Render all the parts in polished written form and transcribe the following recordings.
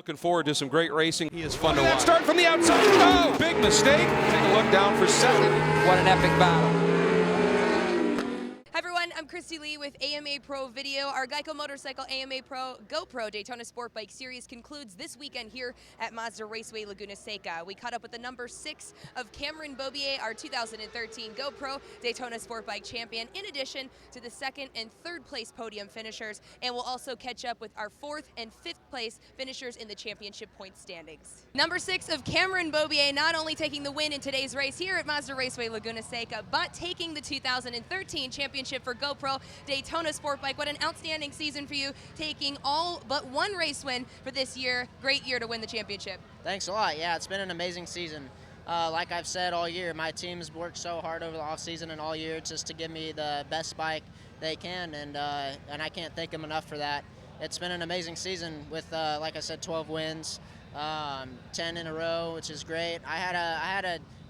Looking forward to some great racing. He is fun to watch. Start from the outside. Oh, big mistake. Take a look down for second. What an epic battle. Hi everyone, I'm Cristy Lee with AMA Pro Video. Our Geico Motorcycle AMA Pro GoPro Daytona SportBike Series concludes this weekend here at Mazda Raceway Laguna Seca. We caught up with the number 6 of Cameron Beaubier, our 2013 GoPro Daytona SportBike champion, in addition to the 2nd and 3rd place podium finishers. And we'll also catch up with our 4th and 5th place finishers in the championship point standings. Number 6 of Cameron Beaubier not only taking the win in today's race here at Mazda Raceway Laguna Seca, but taking the 2013 championship for GoPro Daytona SportBike. What an outstanding season for you, taking all but one race win for this year. Great year to win the championship. Thanks a lot. Yeah, it's been an amazing season. Like I've said all year, my team's worked so hard over the off season and all year just to give me the best bike they can, and I can't thank them enough for that. It's been an amazing season with, like I said, 12 wins, 10 in a row, which is great.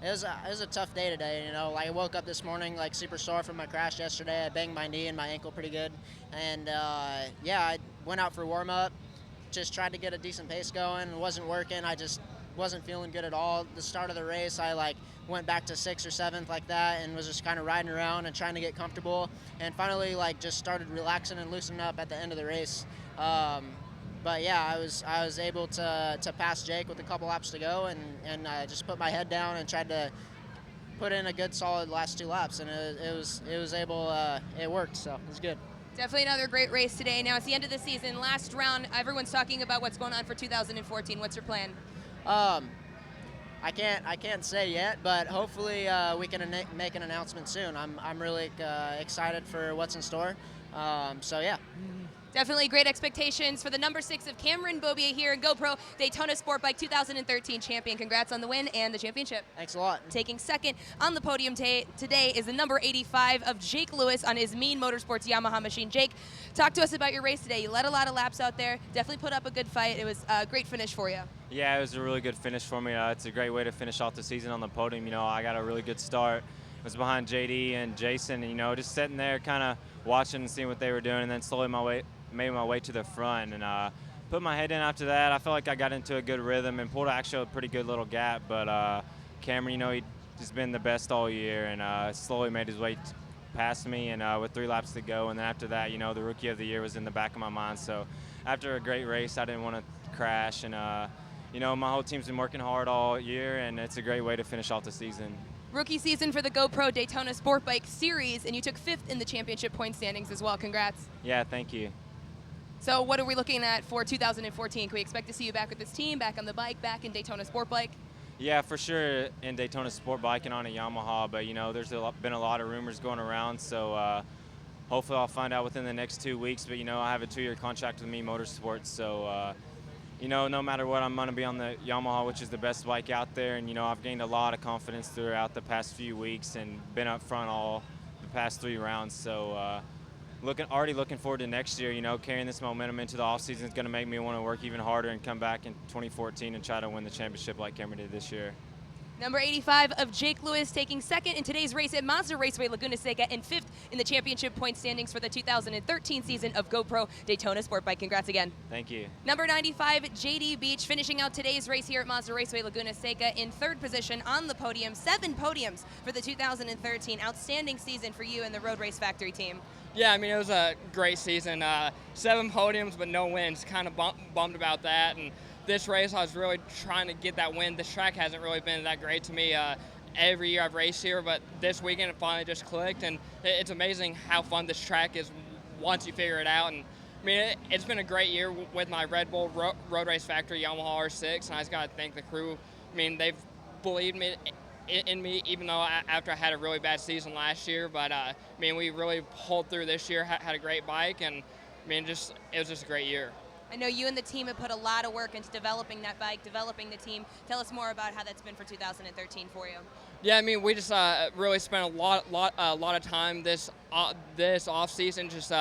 It was a tough day today, you know. Like, I woke up this morning like super sore from my crash yesterday. I banged my knee and my ankle pretty good, and yeah, I went out for warm up, just tried to get a decent pace going. It wasn't working. I just wasn't feeling good at all. The start of the race, I went back to 6th or 7th like that, and was just kind of riding around and trying to get comfortable, and finally just started relaxing and loosening up at the end of the race. But yeah, I was able to pass Jake with a couple laps to go, and just put my head down and tried to put in a good solid last 2 laps, and it worked, so it was good. Definitely another great race today. Now it's the end of the season, last round. Everyone's talking about what's going on for 2014. What's your plan? I can't say yet, but hopefully we can make an announcement soon. I'm really excited for what's in store. So yeah. Definitely great expectations for the number 6 of Cameron Beaubier here in GoPro Daytona SportBike 2013 champion. Congrats on the win and the championship. Thanks a lot. Taking 2nd on the podium today is the number 85 of Jake Lewis on his Mean Motorsports Yamaha machine. Jake, talk to us about your race today. You led a lot of laps out there. Definitely put up a good fight. It was a great finish for you. Yeah, it was a really good finish for me. It's a great way to finish off the season on the podium. You know, I got a really good start. I was behind JD and Jason, and, you know, just sitting there kind of watching and seeing what they were doing, and then slowly made my way to the front and put my head in after that. I felt like I got into a good rhythm and pulled actually a pretty good little gap, but Cameron, you know, he's just been the best all year, and slowly made his way past me, and with 3 laps to go, and then after that, you know, the Rookie of the Year was in the back of my mind. So after a great race, I didn't want to crash, and you know, my whole team's been working hard all year, and it's a great way to finish off the season. Rookie season for the GoPro Daytona SportBike Series, and you took 5th in the championship point standings as well. Congrats. Yeah, thank you. So what are we looking at for 2014? Can we expect to see you back with this team, back on the bike, back in Daytona SportBike? Yeah, for sure in Daytona SportBike and on a Yamaha, but, you know, there's been a lot of rumors going around, so hopefully I'll find out within the next 2 weeks. But, you know, I have a 2-year contract with Me Motorsports, so you know, no matter what, I'm going to be on the Yamaha, which is the best bike out there. And, you know, I've gained a lot of confidence throughout the past few weeks and been up front all the past 3 rounds. So already looking forward to next year. You know, carrying this momentum into the offseason is going to make me want to work even harder and come back in 2014 and try to win the championship like Cameron did this year. Number 85 of Jake Lewis taking 2nd in today's race at Mazda Raceway Laguna Seca and 5th in the championship point standings for the 2013 season of GoPro Daytona SportBike. Congrats again. Thank you. Number 95, JD Beach, finishing out today's race here at Mazda Raceway Laguna Seca in 3rd position on the podium. 7 podiums for the 2013. Outstanding season for you and the Road Race Factory team. Yeah, I mean, it was a great season. 7 podiums, but no wins. Kind of bummed about that. And this race, I was really trying to get that win. This track hasn't really been that great to me every year I've raced here, but this weekend it finally just clicked, and it's amazing how fun this track is once you figure it out. And I mean, it's been a great year with my Red Bull Road Race Factory Yamaha R6, and I just got to thank the crew. I mean, they've believed in me, even though after I had a really bad season last year, but I mean, we really pulled through this year, had a great bike, and I mean, it was just a great year. I know you and the team have put a lot of work into developing that bike, developing the team. Tell us more about how that's been for 2013 for you. Yeah, I mean, we just really spent a lot of time this off season just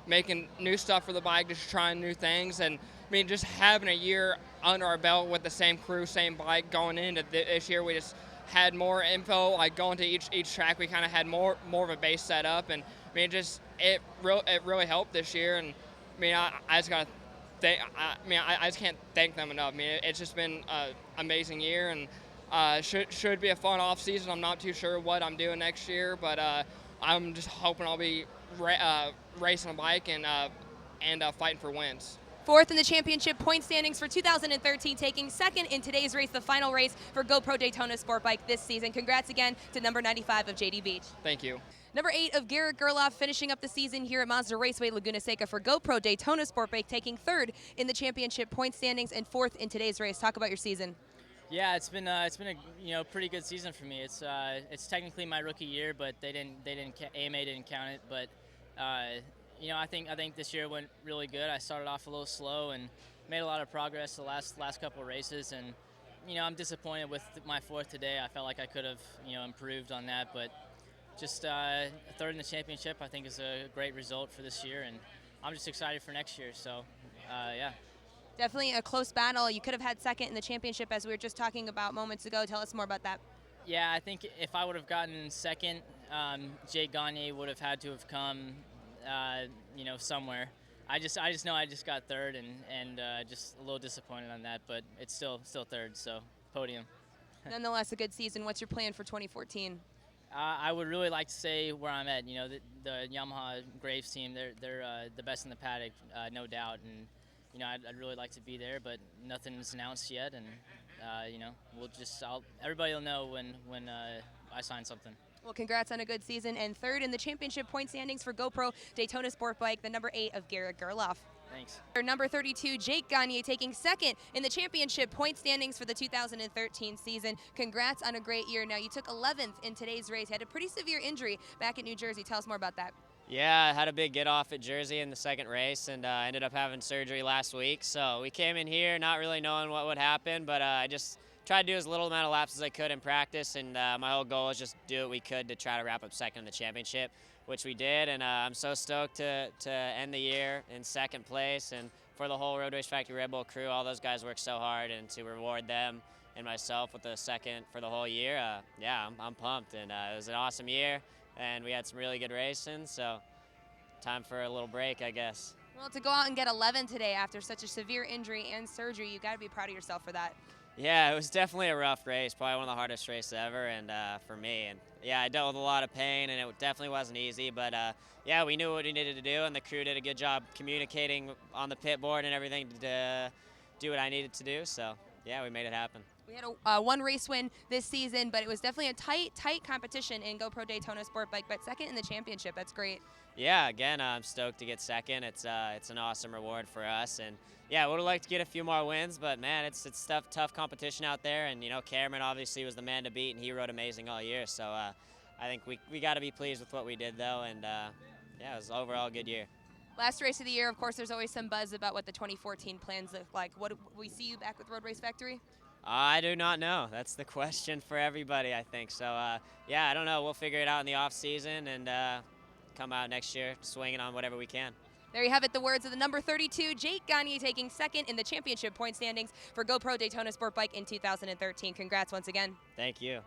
making new stuff for the bike, just trying new things, and I mean, just having a year under our belt with the same crew, same bike going into this year. We just had more info, like going to each track. We kind of had more of a base set up, and I mean, it really helped this year. And I mean, I just got to I just can't thank them enough. I mean, it's just been an amazing year, and should be a fun off season. I'm not too sure what I'm doing next year, but I'm just hoping I'll be racing a bike and fighting for wins. Fourth in the championship point standings for 2013, taking second in today's race, the final race for GoPro Daytona SportBike this season. Congrats again to number 95 of JD Beach. Thank you. Number 8 of Garrett Gerloff finishing up the season here at Mazda Raceway Laguna Seca for GoPro Daytona SportBike, taking third in the championship point standings and fourth in today's race. Talk about your season. Yeah, it's been a pretty good season for me. It's technically my rookie year, but AMA didn't count it. But I think this year went really good. I started off a little slow and made a lot of progress the last couple of races, and I'm disappointed with my fourth today. I felt like I could have improved on that, but just third in the championship I think is a great result for this year, and I'm just excited for next year. So yeah. Definitely a close battle. You could have had second in the championship, as we were just talking about moments ago. Tell us more about that. Yeah, I think if I would have gotten second, Gagne would have had to have come somewhere. I just know I just got third, and just a little disappointed on that, but it's still third, so podium. Nonetheless, a good season. What's your plan for 2014? I would really like to stay where I'm at. The Yamaha Graves team, they're the best in the paddock, no doubt, and I'd really like to be there, but nothing's announced yet, and everybody will know when I sign something. Well, congrats on a good season, and third in the championship point standings for GoPro Daytona SportBike, the number 8 of Garrett Gerloff. Thanks. Number 32, Jake Gagne, taking second in the championship point standings for the 2013 season. Congrats on a great year. Now, you took 11th in today's race. You had a pretty severe injury back at New Jersey. Tell us more about that. Yeah, I had a big get off at Jersey in the second race, and ended up having surgery last week. So we came in here not really knowing what would happen, but I just tried to do as little amount of laps as I could in practice, and my whole goal was just do what we could to try to wrap up second in the championship, which we did, and I'm so stoked to end the year in second place, and for the whole Road Race Factory Red Bull crew. All those guys worked so hard, and to reward them and myself with the second for the whole year, yeah, I'm pumped, and it was an awesome year, and we had some really good racing, so time for a little break, I guess. Well, to go out and get 11 today after such a severe injury and surgery, you got to be proud of yourself for that. Yeah, it was definitely a rough race, probably one of the hardest races ever, and for me. And yeah, I dealt with a lot of pain, and it definitely wasn't easy. But yeah, we knew what we needed to do, and the crew did a good job communicating on the pit board and everything to do what I needed to do. So yeah, we made it happen. We had a one race win this season, but it was definitely a tight competition in GoPro Daytona SportBike. But second in the championship, that's great. Yeah, again, I'm stoked to get second. It's an awesome reward for us, and yeah, would have liked to get a few more wins, but man, it's tough competition out there, and Cameron obviously was the man to beat, and he rode amazing all year. So I think we got to be pleased with what we did though, and yeah, it was overall a good year. Last race of the year, of course, there's always some buzz about what the 2014 plans look like. What we see you back with Road Race Factory? I do not know. That's the question for everybody, I think. So yeah, I don't know. We'll figure it out in the off season and come out next year swinging on whatever we can. There you have it, the words of the number 32, Jake Gagne, taking second in the championship point standings for GoPro Daytona SportBike in 2013. Congrats once again. Thank you.